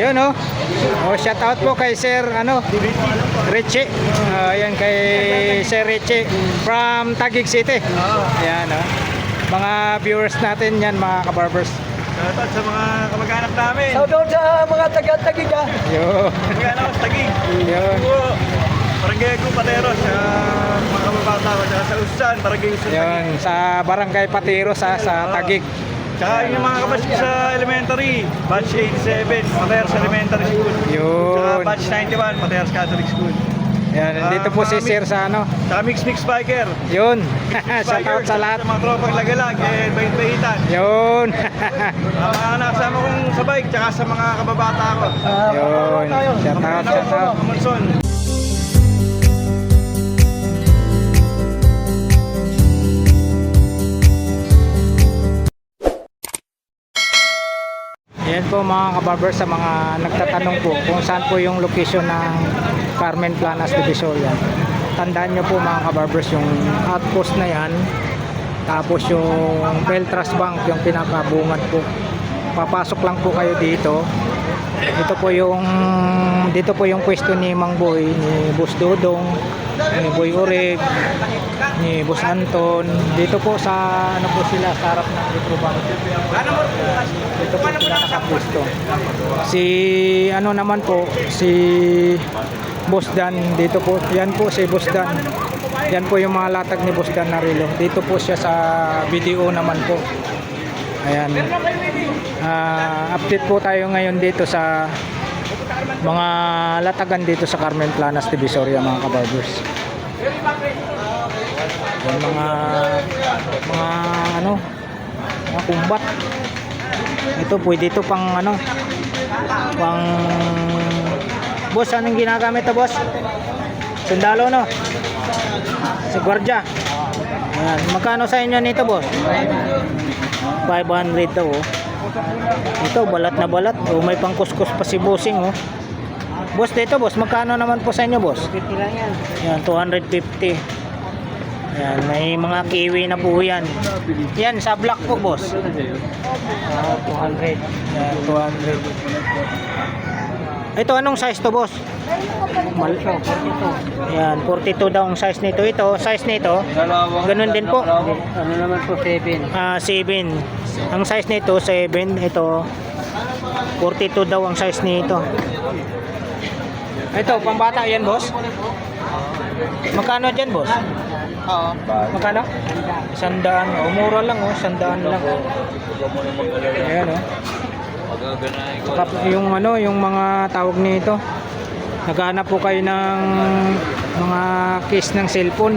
Ayun oh. Oh, shout out po kay Sir Richie. Ayan kay Sir Richie from Taguig City. Ayan oh. Mga viewers natin yan, mga kabarbers. Shoutout sa mga kamag-anak namin. Shoutout sa mga taga-Taguig ha. Yo. Kamag-anak ko sa Taguig. Yun. Barangay ko Pateros sa mga kababata ko. Sa Usan, Barangay Usan. Yun, sa Barangay Patiros sa Taguig. Tsaka yung mga kabatch ko sa elementary, batch 87, Pateros Elementary School. Yun. Tsaka batch 91, Pateros Catholic School. Yan, dito po si Sir sa Tsaka Mix Biker. Yun. Shout out sa lahat. Sa mga tropang lagalag, bait-baitan. Yun. Mga nakasama kong sa bike, tsaka sa mga kababata ko. Yun. Shout out, shout out. Kamunson. Yan po mga kabarbers, sa mga nagtatanong po kung saan po yung location ng Carmen Planas Divisoria. Tandaan nyo po mga kabarbers, yung outpost na yan, tapos yung Beltras Bank, yung pinakabungan po. Papasok lang po kayo dito. Dito po yung pwesto ni Mang Boy, ni Boss Dodong, ni Boy Oreg, ni Boss Anton. Dito po sa po sila sa harap ng Retrobank. Dito po sila nakapwesto. Si naman po, si Boss Dan dito po. Yan po si Boss Dan. Yan po yung mga latag ni Boss Dan Narilo. Dito po siya sa video naman po. Ayan. Update po tayo ngayon dito sa mga latagan dito sa Carmen Planas Divisoria, mga kabarbers. Yung mga kumbat. Ito pwede ito pang pang boss, anong ginagamit ito, boss? Sundalo, no? Si gwardiya. Ayan. Magkano sa inyo nito, boss? 500 daw, oh. Ito balat na balat, oh, may pangkuskus pa si bossing, oh. Boss, dito boss, magkano naman po sa inyo, boss? 50 lang yan. Yan, 250. Yan, may mga kiwi na po yan. Yan, sa black po, boss. 200. Yan, 200. Ito, anong size to, boss? Yan, 42 daw ang size nito. Ito, size nito, ganun din po. Ano naman po, 7. 7. Ang size nito 7. Ito 42 daw ang size nito. Ito pambata yan, boss. Magkano dyan, boss? Oo. Magkano? 100. Oh, mura lang, oh. 100 lang. Ayan, oh. Saka yung yung mga tawag nito, naghahanap po kayo ng mga case ng cellphone.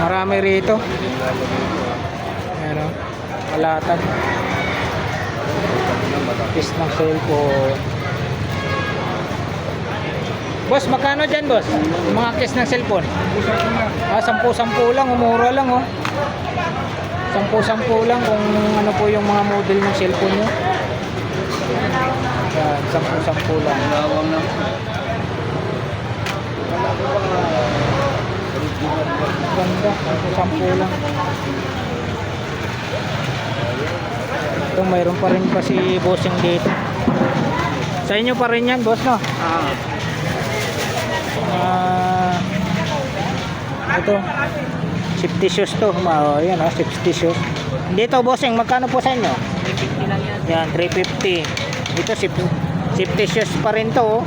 Marami rito. Ayan, oh. Kalatan. Case ng cellphone. Boss, magkano dyan, boss? Yung mga case ng cellphone? 10-10 lang, umura lang, oh. 10-10 lang kung ano po yung mga model ng cellphone nyo. Yan, 10-10 lang. Ganda, 10 lang. Ito, mayroon pa rin pa si bossing dito. Sa inyo pa rin yan, boss, no? Ito, safety shoes to. Yan, safety shoes. Dito, bossing, magkano po sa inyo? 350 lang yan. Yan, 350. Ito, safety shoes pa rin to,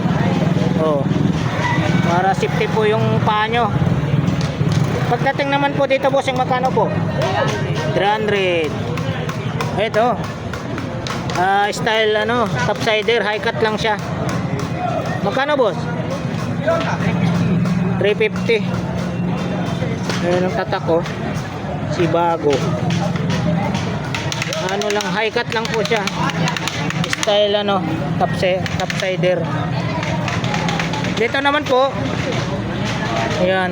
oh. Para safety po yung paa nyo. Pagdating naman po dito, bossing, magkano po? 300. Ito, style topsider, high cut lang siya. Magkano, boss? 350. Ayan ang tatak, oh. Si bago. Ano lang, high cut lang po siya. Style topsider. Dito naman po, ayan,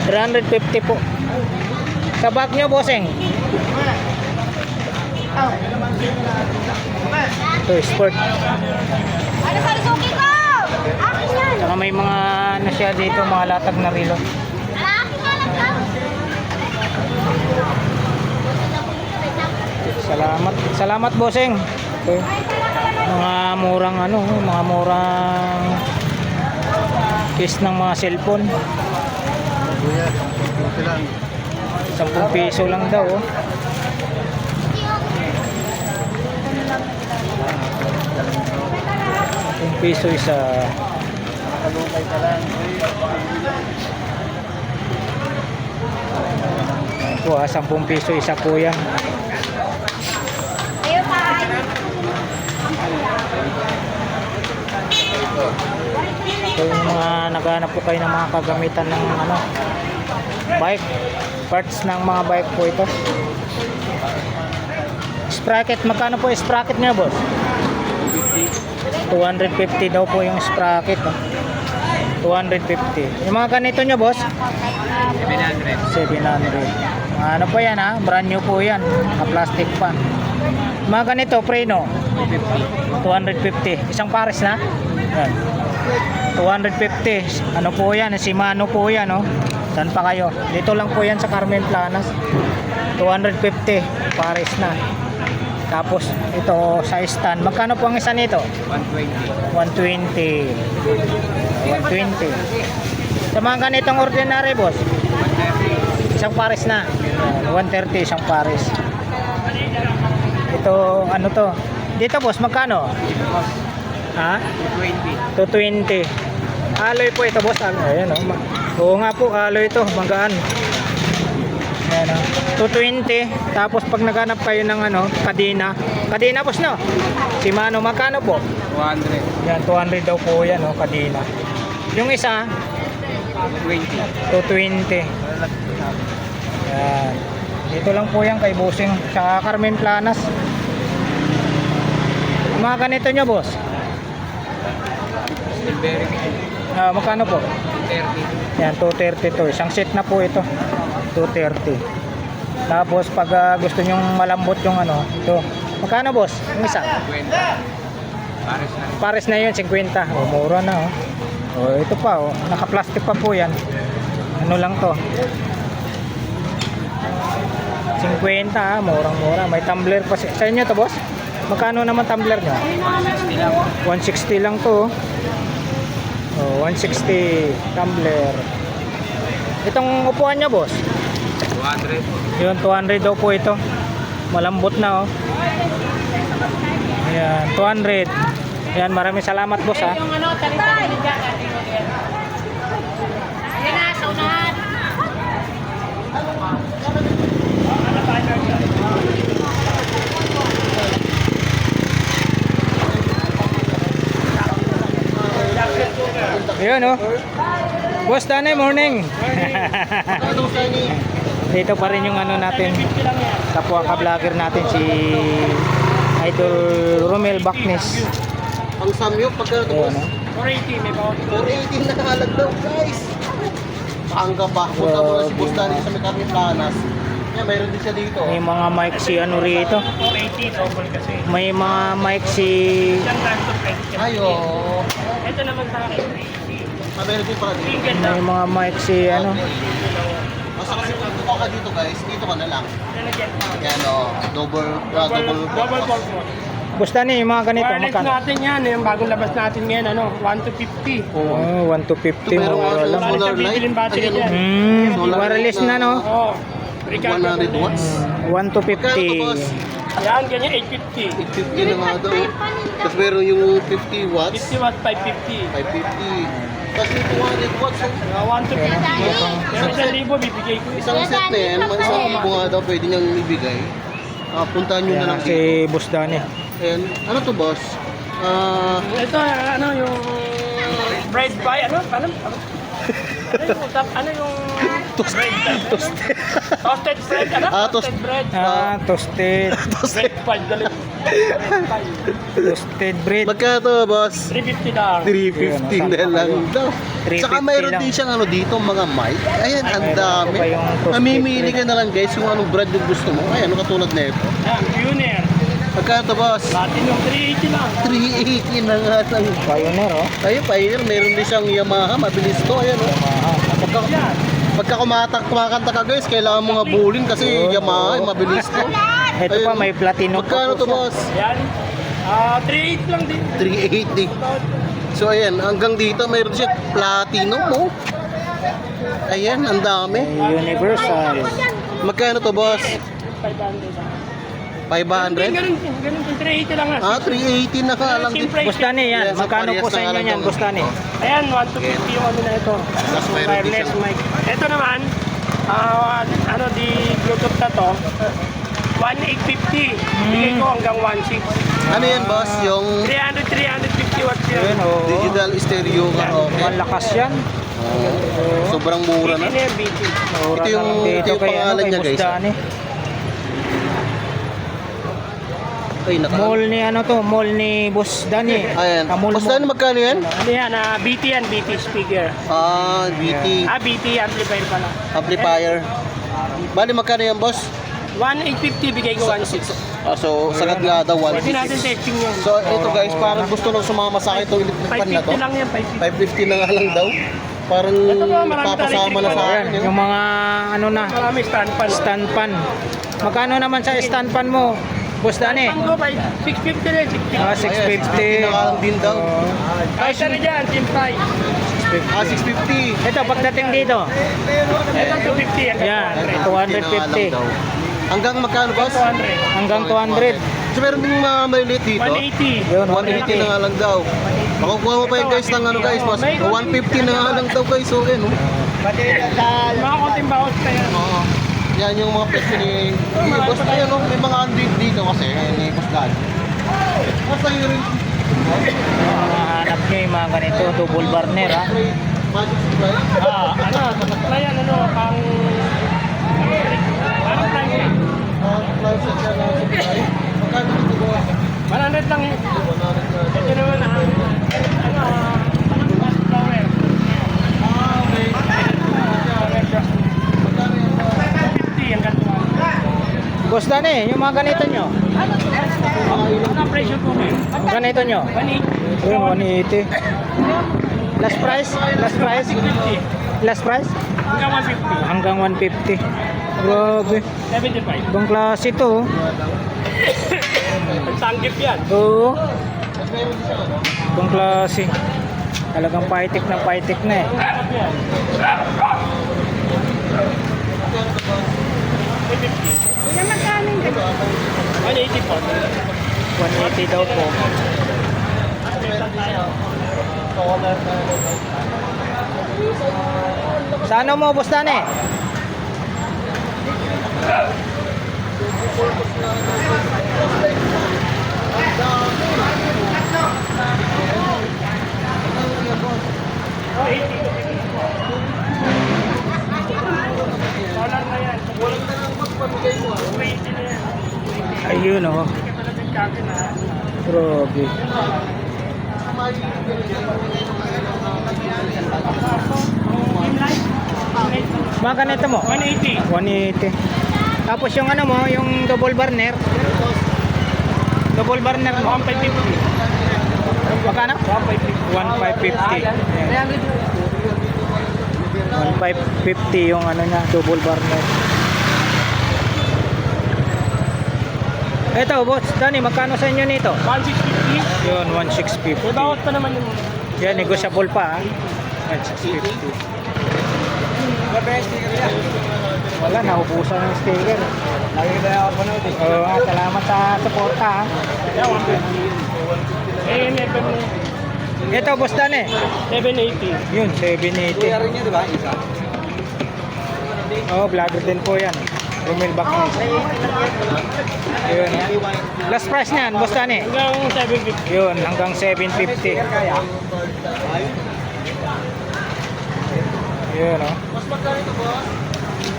350 po. Sa bag nyo, bossing. Ito, sport. Ano sa isuki ko? Akin yan. Saka may mga siya dito, mga latag na relo. Akin nga lang ka. Salamat bossing. Okay. Mga murang ano, mga murang case ng mga cellphone. Kuya, ito lang. 10 piso lang daw oh. ₱10 isa. Nakalukay ka lang. Po, 10 piso isa po yan. Ayun, bye. So yung mga naghanap po kayo ng mga kagamitan ng ano, bike, parts ng mga bike po ito. Sprocket, magkano po yung sprocket niya, boss? 250 daw po yung sprocket. Oh. 250. Yung mga ganito niya, boss? 700. Ano po yan ha? Brand new po yan. Plastic pa. Mga ganito, preno? 250. Isang pares na? Yan. 250. Ano po yan? Shimano po yan. Oh. Saan pa kayo? Dito lang po yan sa Carmen Planas. 250. Pares na. Tapos ito sa stand. Magkano po ang isa nito? 120. 120. Sa mga ganitong ordinary, boss? Isang pares na. 130 isang pares. Ito, ano to? Dito, boss, magkano? Ha? 220. Alloy po ito, boss. Ayan, oh. Oo nga po, alloy ito. Magaan. Ayan, oh. 220. Tapos pag naghanap kayo ng ano, kadena. Kadena, boss, no? Shimano, magkano po? 200. Yan, 200 daw po yan, oh, kadena. Yung isa, 220. Yan. Dito lang po yan kay Busing sa Carmen Planas. Yung mga ganito nyo, boss? Magkano po? 230. Yan, 230 to. Isang set na po ito. 230. Tapos pag gusto nyo malambot yung ano, ito. Magkano, boss? Yung isa? 50. Pares na yun, 50. O, mura na, oh. O, ito pa, oh. Naka-plastic pa po yan. Ano lang to? 50, ah. Murang-mura. May tumbler pa. Sa inyo to, boss? Magkano naman tumbler nyo? 160 lang to, oh. Oh, 160 tumbler. Itong upuan nyo, boss? 200. Yun, 200 daw po ito. Malambot na, oh. Ayan, 200. Ayan, maraming salamat, boss, ha. Yung ano, tarik-tarik din dyan. Ayan na, sa unahan. Ayan, oh. Boss Danay, morning. Dito pa rin yung ano natin, kapwa ka-vlogger natin, si Idol Romel Bacnes. Ang samyok pagka ito Ayan, boss, oh. 480, may bawat. 418 na halag daw guys. Bangga pa. Punta mo na si Boss Danny sa may Carmen Planas. Yan, mayroon din siya dito. May mga mic si ano rito. 480, double kasi. May mga mic si... Isang kanto, pwede ka. Ayo. Ito naman sa akin, 380. Mayroon din para dito. Single May lang. mga mic si ano. Basta kasi kung tumaw ka dito guys, dito ka na lang. Lalagyan pa. Yan o, double Double purpose. purpose. Boss Danay, yung mga ganito, Wireless magkano? natin yan, yung bagong labas natin ngayon, ano, 1 to 50. Oh, 1 to 50. Ito meron Mura nga lang. Bali solar sa bibilin light. battery Ayan, dyan. Wireless na, no? Oo. Recharge 100 watts. 1 to Magkano to 50. boss? Yan, ganyan, 850. 850 na nga daw. Tapos meron yung 50 watts. 50 watts, 550. 550. Tapos yung 200 watts. oh. 1 to 50. Pero 1,000 bibigay ko. Isang set na yan, isang bunga daw pwede niyang ibigay. Puntahan nyo na Ayan, lang si dito. Boss Danay. And ano to boss? Ito, ano, yung bread pie, ano? Ano yung bread pie? Toasted bread, ano? Toast- bread. Toasted. Bread pie, galing. Toasted bread. Magkano to boss? 350 lang. 350 na lang daw. 350 Saka mayroon lang. din siyang ano dito, mga mic. Ayan, ang Mayroon dami. pa yung toasted Mamimili bread. ka na lang guys kung anong bread yung gusto mo. Ayan, ano katulad na ito. Yan, Pioneer. Magkano to boss? Platinum 380 lang. 380 na nga lang. Pioneer, oh. Ayun, Pioneer, meron din siyang Yamaha, mabilis to. Ayan, oh. Pagka kumakanta ka guys, kailangan mo nga bulin kasi Yamaha, mabilis to. Ito pa, may platinum pa Magkano po to siya. boss? Yan. 3.8 lang din. 380. So ayan, hanggang dito mayroon siya platinum mo. Ayan, ang dami. Universal. Magkano to, boss? 500? Ganun, 380 lang nga. 380 na ka lang din. Bustani yan. Yes, Magkano po parehas sa na inyo lang yan, daw. Bustani? Ayan, 150 yung ano na ito. Tapos mayroon din Wireless siyang- mic. Ito naman, di Bluetooth na to, 1,850. Bigay ko hanggang 1,600. Ano yan, boss? Yung 350 watts yan. Ayun, oo. digital stereo karaoke. Malakas yan. Sobrang mura na. BT na yan, BT. Mura Ito yung- na lang dito ito yung kay, pangalan kay niya, guys. Bustani. Ay, Mall ni ano to, mall ni Boss Dani. Ayan. Mall Boss mo. Dan, magkano yan? Ano yan, BT yan, BT speaker. BT. BT amplifier pala. Amplifier. Bali, magkano yan, boss? 1,850, bigay ko 1,600. So, sagad nga daw, Pwede 150. natin testing yan. So, ito guys, parang gusto nang sumama sa akin itong electric fan na to. 550 lang yan, 550. 550 na nga lang daw. Parang Ito ba, marami papasama na sa Ayan, akin. yung mga ano na, Marami stand pan. stand pan. Magkano naman sa stand pan mo, Boss Dani? Pan ko, 650 rin, 650. 650. na nga lang din daw. Kahit ano dyan, team price. 650. Ito, pagdating dito. Ito 250 yan. Yan, 250 na nga lang 250. daw. Hanggang magkano, boss? 200. Hanggang 200. So, meron din mga maliit dito. 180. Yun, 180 na nga lang daw. Makukuha mo pa yun guys ng ano guys, mas 150 na nga lang daw guys. So, no? Mga konting bawas pa yan. Oo. Yan yung mga pets ni Boss na yan, no? May mga android dito kasi ni Boss Dan. Basta yun rin. Hanap nyo yung mga ganito, double burner ha. Magic supply. Supply yan, pang... Parang prime yan. Cloud set siya na supply. Magkano dito boss? 100 lang yun. 100 na. Ito naman, gas flower. Okay. Magkano yan boss? 50 ang gantuan. Boss Dani, yung mga ganito nyo. Ano ang presyo ko eh? Yung ganito nyo. 180. Yun, 180. Last price? Last price? 50. Last price? Hanggang 150. Hanggang 150. Grabe. 75. Ibang klase to. oh. Sanggip yan. Oo. Ibang klase. Talagang paitik na eh. Kuya, magkano yung 180 po. 180 daw po. Sa ano mo, Boss Dani? Dollar na yan. Walang na lang boss, pamigay mo. 20 na yan. Ayun oh. Hindi ka talagang kaki na. Grabe. Mga ganito mo? 180. 180. Tapos yung ano mo, yung double burner. Double burner mo. 150. Magkano? 1,550. 1,550 yung ano niya, double burner. Ito, boss, Dani, magkano sa inyo nito? 1,650. Yun, May 1,650. bawat pa naman yung... Yan, negotiable pa, ha? 1,650. Wala, naubusan ng sticker. Lagi na ako panood eh. Oo, salamat sa suporta, ha? Yeah, 150. Eh, FM na yan. Ito, boss Dani. 780. Yun, 780. rin niya, di ba? Isa. Oh, vlogger din po yan. Rumil back na. Yun, ha? Last price niyan, boss Dani. Hanggang 750. Yun, hanggang 750. Yun, oh. Mas magkano ito boss?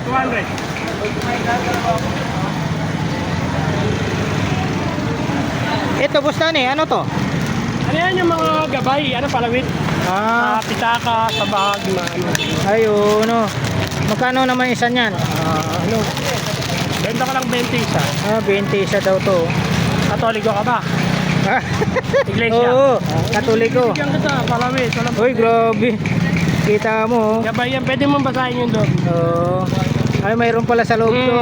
200. Ito, boss Dani, ano to? Ano yan yung mga gabay? Ano palawit? Pitaka, sabag, mga ano. Ayun, oh. Magkano naman isa niyan? Ano? Benta ko lang 20 isa. 20 isa daw to. Katoliko ka ba? Ah, Iglesia. Oo, katoliko. Bigyan kita, palawit. Walang Uy, grabe. Kita mo. oh. gabay yan. Pwede mong basahin yung doon. Oo. Ay, mayroon pala sa loob to.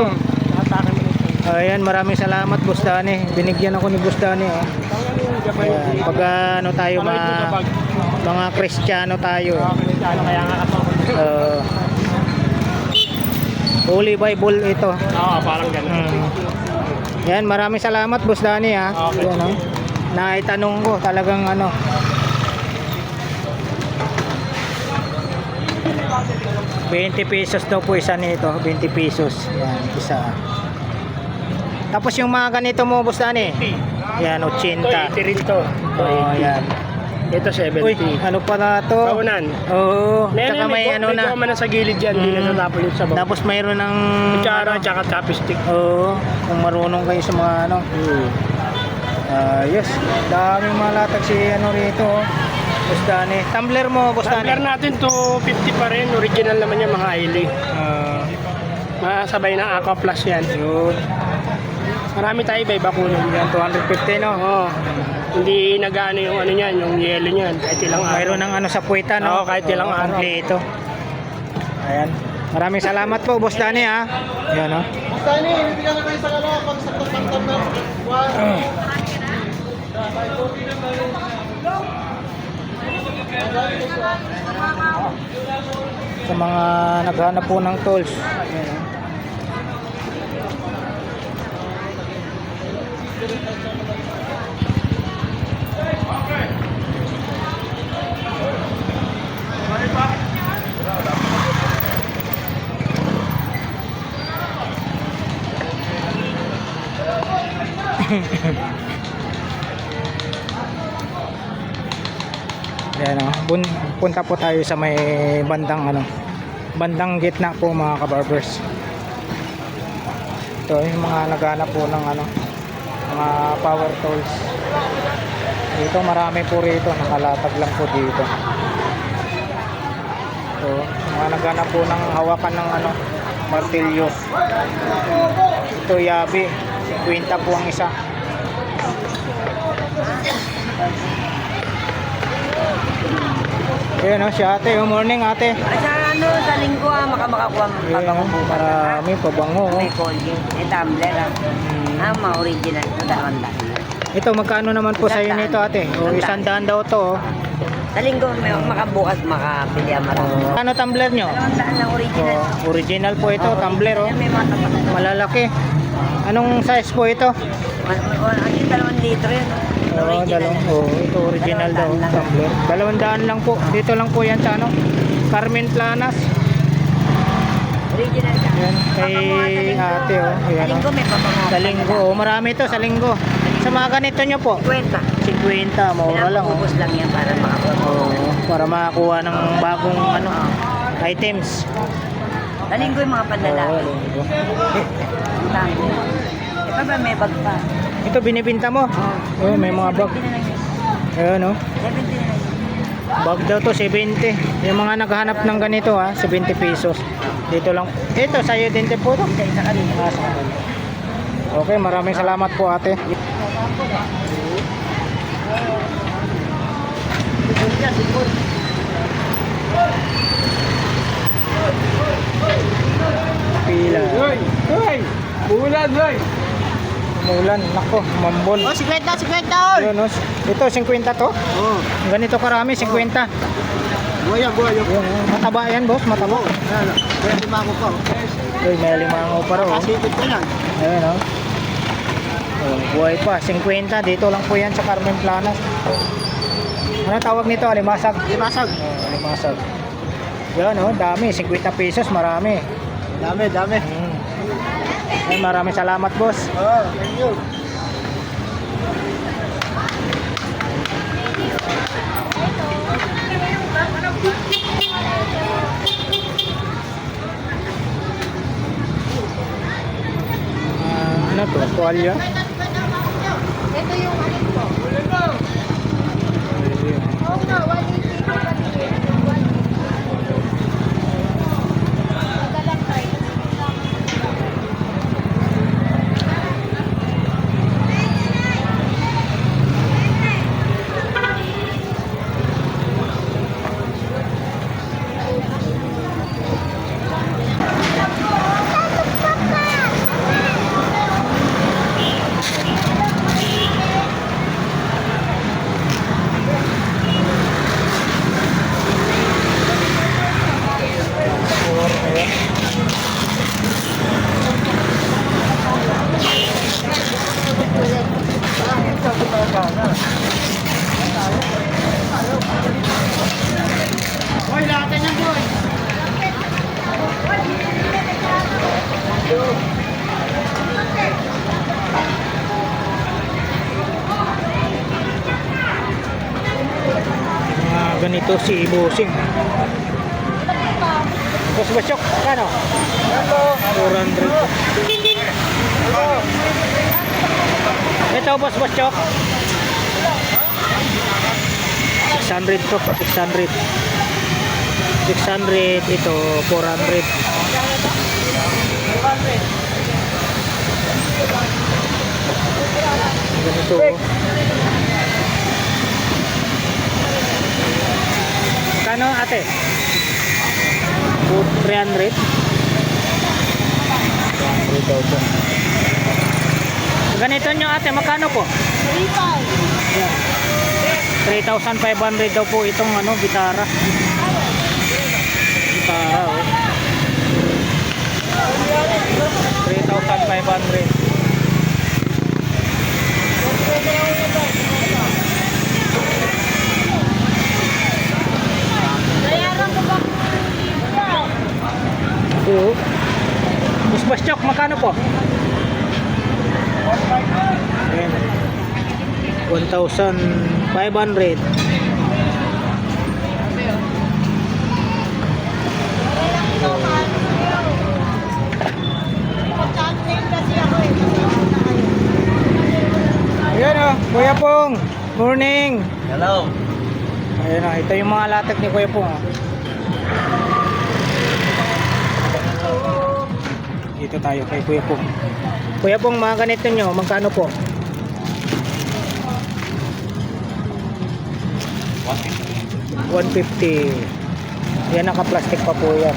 Atakan mo nito. Ayan, maraming salamat, Boss Dani. Binigyan ako ni Boss Dani. Oh. Ayan, pag ano tayo mga Kristiyano tayo. Ano kaya nga ako? Holy Bible ito. Oo, parang ganun. Yan, maraming salamat Boss Danny ha. Okay. Yan, naitanong ko talagang ano. ₱20 daw po isa nito, 20 pesos. Yan, isa. Tapos yung mga ganito mo Boss Danny. Yan, 80. Ito, 80 rin to. Oh, yan. Ito, 70. Uy, ano pala to? Kaunan. Oo, Nene, tsaka may ano na. May goma na sa gilid yan, hindi na natapon yung sabaw. Tapos mayroon ng Kutsara, tsaka chopstick. Oo, kung marunong kayo sa mga ano. Yes, daming malatag si ano rito. Boss Danny. Tumbler mo, Boss Danny. Tumbler natin to 50 pa rin. Original naman yan, mga Hailey. Masabay na Aqua Plus yan. Yun. Marami tayo iba-iba kulay. Yan, 250 no? Oo. Hindi nag-ano yung ano niyan, yung yellow niyan. Kahit ilang araw. Mayroon ng ano sa puweta no? Oo, kahit ilang araw. Kompleto. Ayan. Maraming salamat po, Boss Danny ha. Yan no? Boss Danny, bibigyan na kayo sa ano, pag sa tumbler. Sa mga naghanap po ng tools. Ayan, no? Ayan o, punta po tayo sa may bandang gitna po mga kabarbers. Ito yung mga naghanap po ng mga power tools. Dito marami po rito, nakalatag lang po dito. Ito, mga naghanap po ng hawakan ng martilyo. Ito yabi, 50 po ang isa. Ayan o, si ate. Good morning ate. Sa sa linggo makakuha Ayan, marami pabango. may Colgate, may tumbler mga original po dalawang daan. Ito, magkano naman po sa iyo nito ate? O, 100 daw to. Sa linggo may makabukas makapili ang marami. Ano tumbler nyo? Dalawang daan lang original. Original po ito, tumbler oh. Yan, may mga tapat. Malalaki. Anong size po ito? Ano 2 litro yun. Ito original daw, tumbler. 200 lang po. Dito lang po yan sa Carmen Planas. Original ka. Yan, kay ate oh. Sa Ayan, linggo may papangalan. sa linggo. Oh, marami ito sa linggo. Sa mga ganito nyo po? 50. 50, mura lang. Pinapubos lang yan para makakuha. Oh, para makakuha ng bagong items. Sa linggo yung mga panlalaki. linggo. Ang dami. Pa ba may bag pa? Ito binibinta mo? Oh, may mga bag. 70 na lang yun. Ayun oh. 70 na lang yun. Bag daw to 70. Yung mga naghahanap ng ganito 70 pesos. Dito lang. Ito sa'yo din po to. Isa isa kanina. Sa kanila. Okay, maraming salamat po ate. Pila. Bulan, hoy! Umulan, nako, mambon. Oh, 50! Yun, oh. Ito, 50 to? Oo. Ganito karami, 50. Buhay, buhay. Yun, mataba yan, boss, mataba. Kaya lima ko pa. Uy, may limango pa rin, oh. Kasipit ka yan. Ayun, oh. Oh, buhay pa, 50. Dito lang po yan sa Carmen Planas. Ano tawag nito? Alimasag? Limasag. Oh, alimasag. Yan, oh, dami. 50 pesos, marami. Dami, dami. Ay, maraming salamat, boss. Oh, thank you. Ano to? Tuwalya? Ito yung ano ko. Oo nga, 180 ko pati. Madalang tayo. Ganito si Busing. Boss Basyok, kano? 400. Ito, Boss Basyok. 600 to, 600. 600, ito, 400. Ganito. Kano ate? 300? 300 daw po. Ganito nyo ate, magkano po? 3,500 daw po itong ano, gitara. Gitara, oh. 3,500. Oo. Boss Basyok, magkano po? Ayan. 1,500. Ayan o, Kuya Pong. Morning. Hello. Ayan o, ito yung mga latek ni Kuya Pong. Dito tayo kay Kuya Pong. Kuya Pong, mga ganito nyo, magkano po? 150. Yan, naka-plastic pa po yan.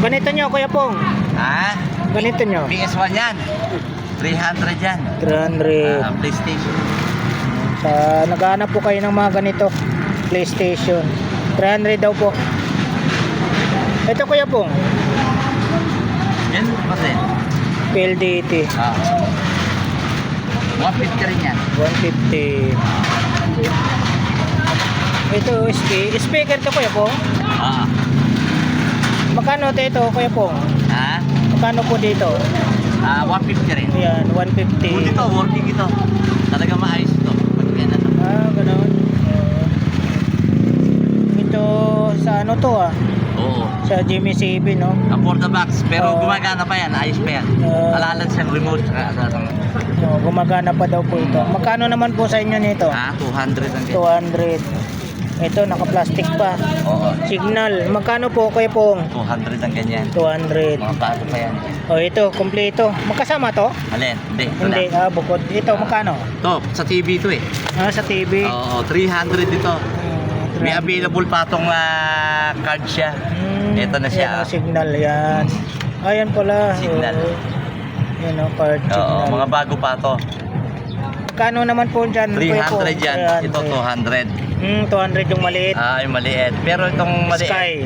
Ganito nyo, Kuya Pong. Ha? Ganito nyo. PS1 yan. 300 yan. 300. PlayStation. Sa naghahanap po kayo ng mga ganito, PlayStation. 300 daw po. Ito Kuya Pong, Yan kasi. PLDT. 150 rin yan. 150. Ito, speaker to Kuya Pong. Magkano ito Kuya Pong? Ha? Magkano po dito? 150 rin. Ayan, 150. Good ito, working ito. Talaga maayos ito. Pagkaya na ito. Ganoon. Ito sa ano to Oo. sa Jimmy CB, no? For the box. Pero Oo. gumagana pa yan. Ayos pa yan. Alalan siyang remote. Gumagana pa daw po ito. Magkano naman po sa inyo nito? 200 ang 200. Ito, naka-plastic pa. Oo. Signal. Magkano po Kuya Pong? 200 ang ganyan. 200. Mga bago pa yan. Ito, kompleto. Magkasama to? Alin? Hindi. Hindi, bukod. Ito, magkano? Ito, sa TV ito eh. Sa TV. Oo, 300 ito. May available pa itong card siya. Ito na siya. Yan, signal yan. Ayan pala. Signal. Yan o, card Oo, signal. mga bago pa to. Magkano naman po dyan? Kuya Pong? 300 yan. Ito 200. 200 yung maliit. Yung maliit. Pero itong maliit. Sky.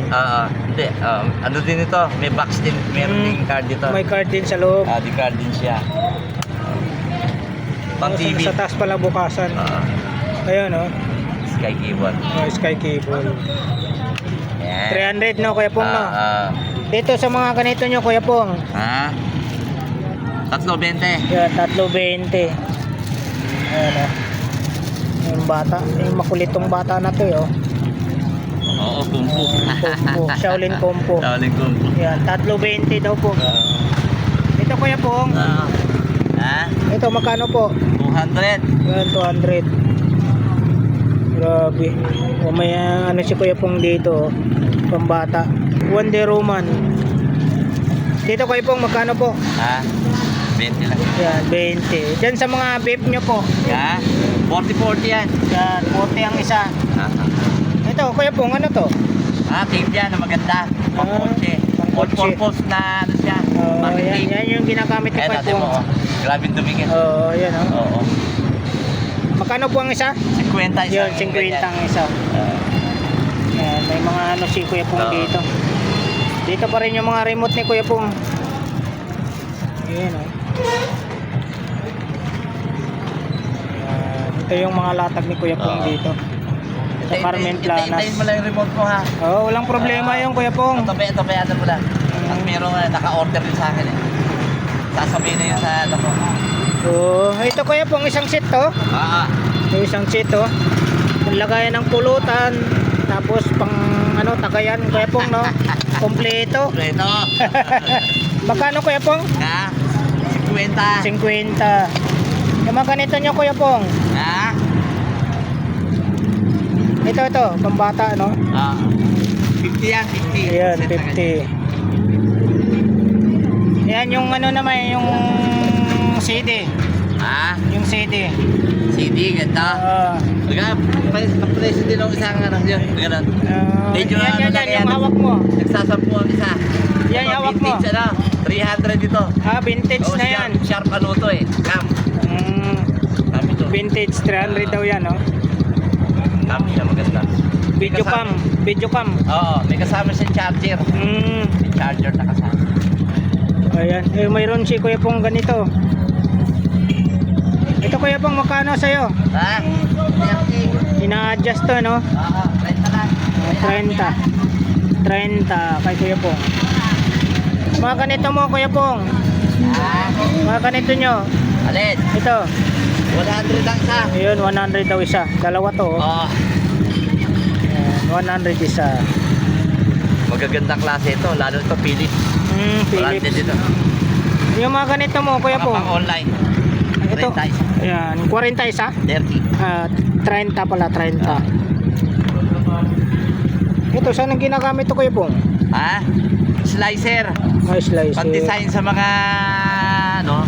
Hindi. Ano din ito? May box din. Meron ding card dito. May card din sa loob. Di card din siya. Pang TV. Sa taas pala bukasan. Ayan o. Sky cable. Sky cable. Yan. 300 no Kuya Pong no? Dito sa mga ganito nyo Kuya Pong. 320. Yan, 320. Ayan o. Yung bata, yung makulitong bata na to oh. Oo, kumpo. Kumpo, Shaolin Kumpo. Shaolin kumpo. Yan, 320 daw po. Ito Kuya Pong. Ito magkano po? 200. Yan, 200. Grabe. May ano si Kuya Pong dito, pambata. Wonder Woman. Dito Kuya Pong, magkano po? 20 lang. Yan, 20. Diyan sa mga vape nyo po. 40-40 yan. Yan, 40 ang isa. Ito, Kuya Pong, ano to? Tape yan na maganda. Pang-kotse. Pang-kotse. Purpose na ano siya. Bakit Yan, tape? yan yung ginagamit ni Kaya Kuya natin Pong. mo. Grabe dumingin. Yan Oo. Magkano po ang isa? 50 isa. Yun, 50 ang isa. Yan, may mga ano si Kuya Pong dito. Dito pa rin yung mga remote ni Kuya Pong. Ayan o. Ito yung mga latag ni Kuya Pong dito. Sa Carmen Planas. Itayin mo lang yung remote mo ha. Walang problema yung Kuya Pong. Tabayan mo lang. At meron naka-order din sa akin eh. sasabihin na yun sa ano ko. So, ito kuya pong isang set to. Yung isang set to. Lagayan ng pulutan. Tapos pang ano, tagayan kuya pong no. Kompleto. Ito. Magkano kuya pong? Ha? 50. 50. Yung mga ganito nyo kuya pong. Ha? Ito, pambata no. 50 yan, 50. Ayan, Set na ganyan. 50. Yan yung ano naman, yung CD. Ha? Yung CD. CD, ganda. Kapreso din ang isang ano yun. Ganun. Medyo ano lang yan, yung hawak mo. Nagsasampu ang isa. Yan, yung hawak mo. Vintage ano, 300 ito. Vintage Oo, na yan. Sharp ano to eh. Cam. Kami to. Vintage 300 daw yan, no? Cam siya maganda. Video cam. Oo, may kasama siyang charger. May charger na kasama. Ayan, mayroon si kuya pong ganito. Ito kuya pong magkano sa'yo? Ha? 30. Ina-adjust to, no? Oo, 30 lang. 30 kay kuya pong. Mga ganito mo kuya pong. Ha? Mga ganito nyo. Alin? Ito. 100 lang isa. Ayun, 100 daw isa. Dalawa to. Oo. Ayan, 100 isa. Magagandang klase ito, lalo ito Philips. Philips. Branded ito. Yung mga ganito mo kuya Mga pong. pang online. Ito. 30 isa. Ayan, 40 isa. 30. 30 pala, 30. Ito, saan ang ginagamit to kuya pong? Ha? Slicer. Ay, slice. Pang-design sa mga ano.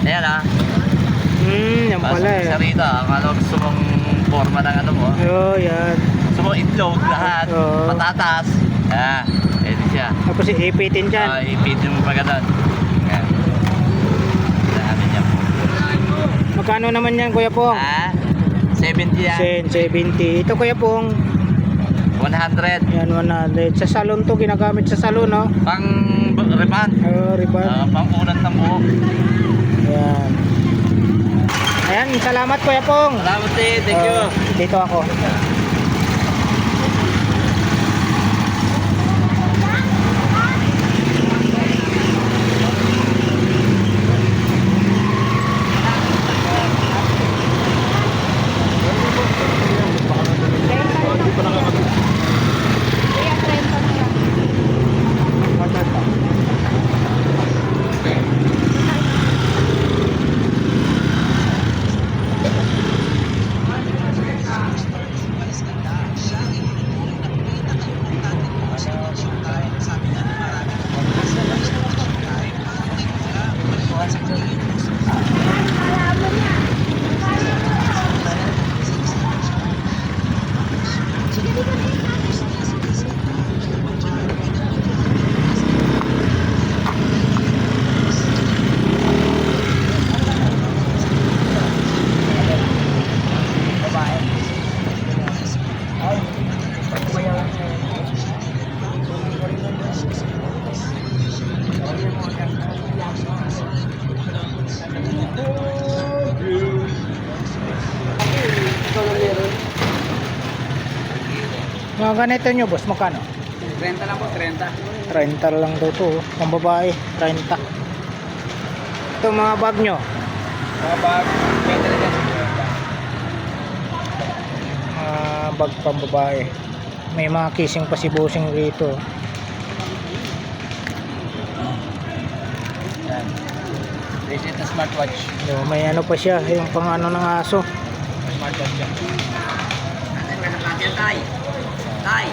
Ayan ah. Yan pala eh. Sa rito, kung ano gusto mong forma ng ano mo. Oh, yan. Gusto mo itlog lahat. Oo. Patatas. Pwede siya. Tapos ipitin dyan. Ipitin mo pa ganun. Ayan. Dami niya. Magkano naman yan kuya pong? Ha? 70 yan. 70. Ito kuya pong. 100. Yan, 100. Sa salon to, ginagamit sa salon, no? Pang riban. Ribbon. Pang ulan ng buhok. Ayan. Ayan, salamat kuya pong. Salamat din. Thank you. Dito ako. Mga ganito nyo, boss, magkano? 30 lang po, 30. 30 lang daw to. Ang babae, 30. Ito mga bag nyo. Mga bag, 20 lang yan. Bag pang babae. May mga kissing pa si bossing rito. Yan. Bracelet na smartwatch. May ano pa siya, yung pang ano ng aso. Smartwatch yan. Tay. Tay.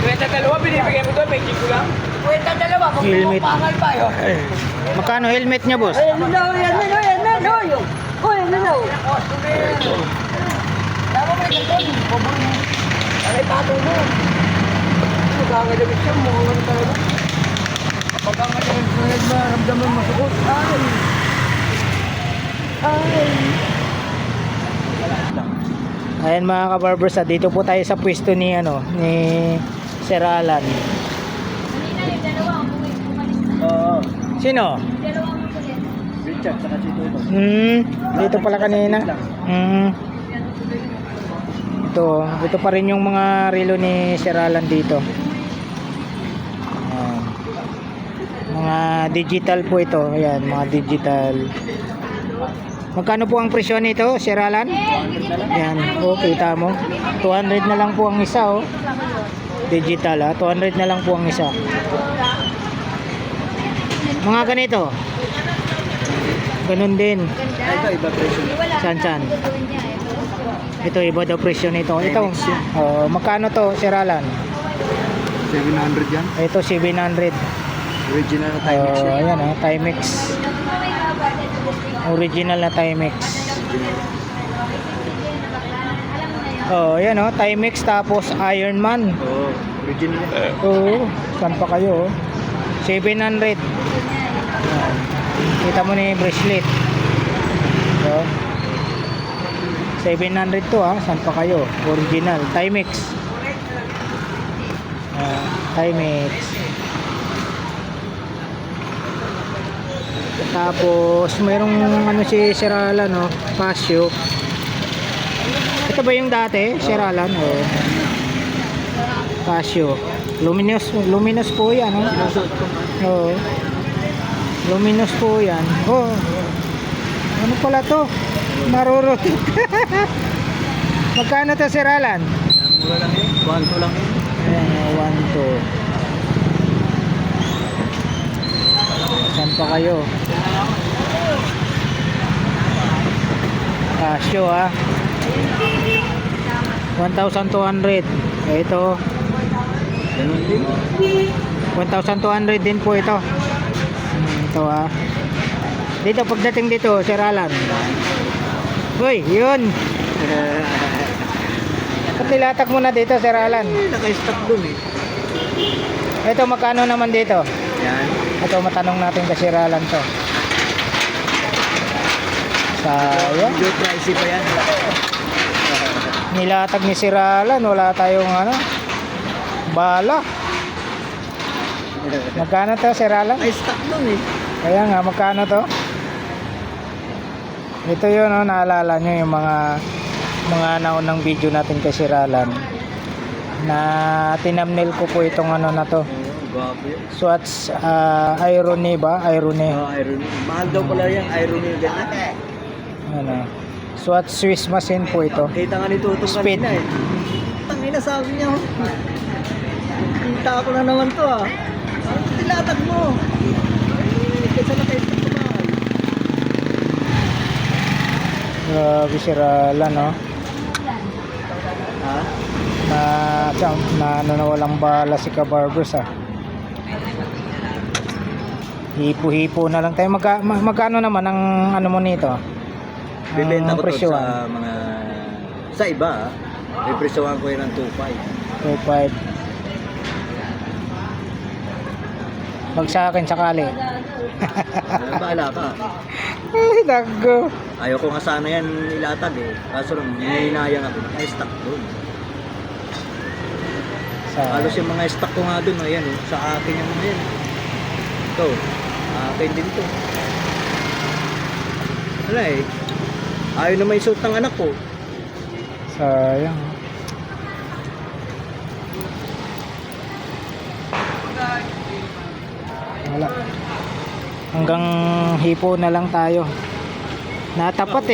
Kwenta dalawa, binibigay mo doon, may ko lang. Kwenta dalawa, Helmet. magpupangal pa yun. Magkano helmet niya, boss? Ayan na, ayan na, ayan na, ayan. Uy, ano na? Dapat mo ito, aray pato mo. Magkakadamit siya, mukhang talaga. Pagkakadamit mo na ramdaman masukot. Ayan mga kabarbers, dito po tayo sa pwesto ni ano, ni Sir Alan. Sino? Richard, saka si Toto. Dito pala kanina. Ito pa rin yung mga relo ni Sir Alan dito. Ayan. Mga digital po ito. Ayan, mga digital. Magkano po ang presyo nito, Sir Alan? Ayan, kita mo. 200 na lang po ang isa, oh. Digital, 200 na lang po ang isa. Mga ganito. Ganun din. Ito, iba presyo. Saan? Ito, iba daw presyo nito. Ito, magkano to, Sir Alan? 700 yan. Ito, 700. Original na Timex. Ayan, Timex. Original na Timex. Ayan, Timex tapos Ironman. Oo, original. Saan pa kayo? 700. Ayan. Kita mo na yung bracelet. 700 to, saan pa kayo? Original Timex. Timex. Tapos mayroong si Sir Alan, Casio. Ito ba yung dati, Sir Alan? Casio. Luminous po yan, luminous po yan. Ano pala to? Marurot. Magkano to, Sir Alan? Mura lang yun. 1-2 lang yun. Ayan, 1-2. Saan pa kayo? Casio, 1,200. Ito. Ganun din. 1,200 din po ito. Ito, Dito, pagdating dito, Sir Alan. Uy, yun. Patilatak mo na dito, Sir Alan. Naka-stock dun Ito, magkano naman dito? Yan. Ito, matanong natin kay Sir Alan to. Sayang. Medyo pricey pa yan. Nilatag ni Sir Alan, wala tayong bala. Magkano to, Sir Alan? Naka-stock dun Kaya nga, magkano to? Ito yun, naalala nyo yung mga naunang video natin kay Sir Alan na tinamnel ko po itong na to. Grabe. Swatch irony ba? Irony. Irony. Mahal daw pala yung irony. Swatch Swiss machine po ito. Kita nga nito itong Speed. kanina Tangina, sabi niya. Kita ko na naman to Tilatag mo. Kaysa na kayo ito mahal. Grabe Sir Alan, na walang bala si Kabarbers, Hipo-hipo na lang tayo. Magkano naman ang mo nito? Bibenta Ang ko to presyo, sa mga... Sa iba, may presyohan ko yun ng 2.5. 2.5. Pag sa akin sakali. Bahala ka. Ay, dago. Ayaw ko nga sana yan ilatag Kaso lang, hinahinayang ako. May stock doon. Halos yung mga stock ko nga doon, sa akin yung mga yan. Ito, akin din ito. Wala ayaw na may suot ng anak ko. Sayang. Wala. Hanggang hipo na lang tayo. Natapat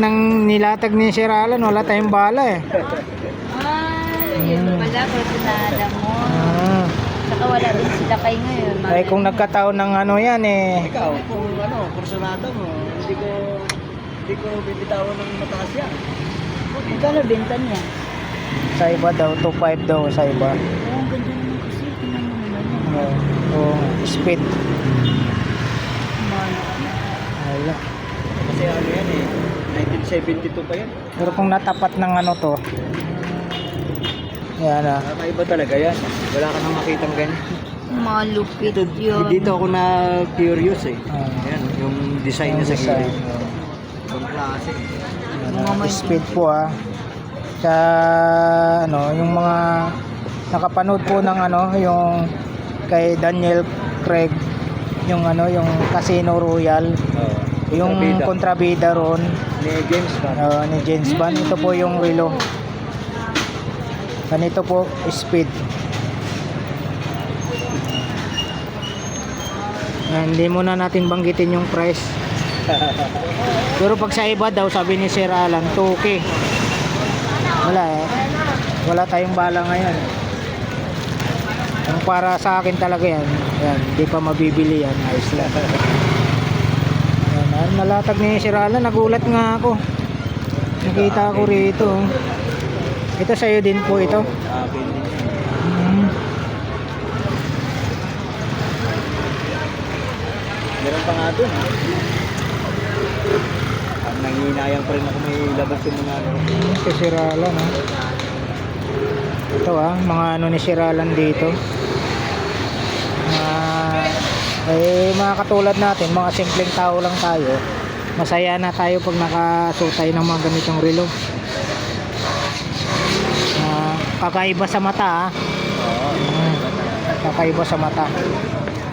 ng nilatag ni Sir Alan, wala tayong bala Yun pala, personada mo. Saka wala din sila kayo ngayon. Ay kung nagkataon ng yan Ikaw, kung kursunada mo, hindi ko bibitawan ng mataas yan. Magkano benta niya? sa iba daw, 2.5 daw sa iba. Ang ganda naman kasi, tingnan mo naman yan. Speed. Wala. Kasi yan 1972 pa yan. Pero kung natapat ng to, yan Iba talaga yan. Wala ka nang makitang ganyan. Malupit yun. Dito ako na curious Yan, yung design niya sa design. gilid. Yung klase. Speed po sa yung mga nakapanood po ng yung kay Daniel Craig, yung yung Casino Royale, yung kontrabida ron Ni James Bond. ni James Bond. Ito po yung relo. Ganito po, speed. Hindi muna natin banggitin yung price. Pero pag sa iba daw, sabi ni Sir Alan, 2K. Wala eh. Wala tayong bala ngayon. Ang para sa akin talaga yan. Yan, hindi pa mabibili yan. Ayos lang. Yan, nalatag ni Sir Alan. Nagulat nga ako. Nakita ko rito. Ito sa'yo din po ito. Meron pa nga doon. Nanginayang pa rin ako may labas yung mga ano. Si Sir Alan, ha. Ito mga ano ni Sir Alan dito. Mga katulad natin, mga simpleng tao lang tayo. Masaya na tayo pag nakasuot tayo ng mga ganitong relo. Kakaiba sa mata, ha. Kakaiba sa mata.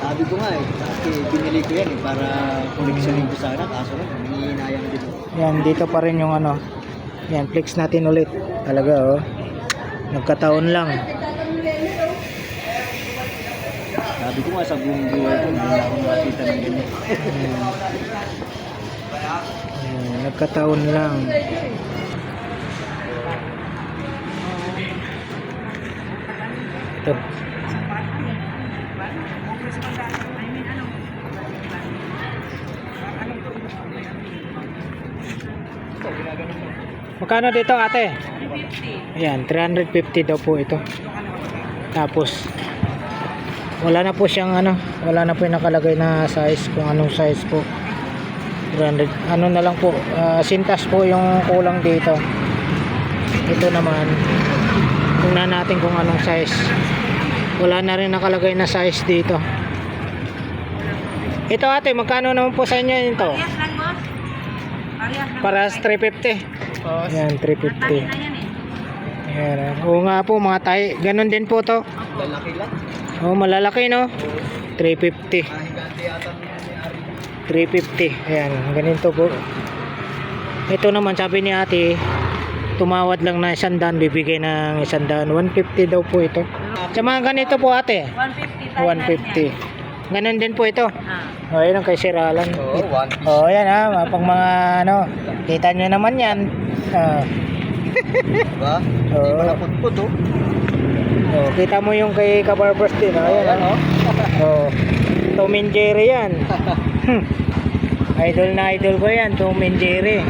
Sabi ko nga kasi binili ko yan para koleksyonin ko sana, kaso nanginayang din. Yan, dito pa rin yung ano. Yan, flex natin ulit. Talaga, nagkataon lang. Sabi ko nga sa buong buhay ko, hindi ako makita ng ganyan. Yan, nagkataon lang. Ito. Magkano dito, ate? Ayan, 350 daw po ito. Tapos wala na po siyang wala na po yung nakalagay na size, kung anong size po. 300, ano na lang po, sintas po yung kulang dito. Ito naman, tingnan natin kung anong size. Wala na rin nakalagay na size dito. Ito ate, magkano naman po sa inyo ito? Para 350. Yan, 350. Yan. Oo nga po mga tayo. Ganon din po to. Lalaki lang. Oh, malalaki no. 350. 350. Ayan, ganito po. Ito naman sabi ni ate, tumawad lang na 100, bibigay ng 100. 150 daw po ito. Sa mga ganito po ate. 150. Ganon din po ito. Oh, yun ang kay Sir Alan. Oh, yan pang mga kita nyo naman yan. Diba? Hindi pa naputput, Oh, kita mo yung kay Kabarbers din. Ayan, oh. Tom and Jerry yan. Idol na idol ko yan, Tom and Jerry.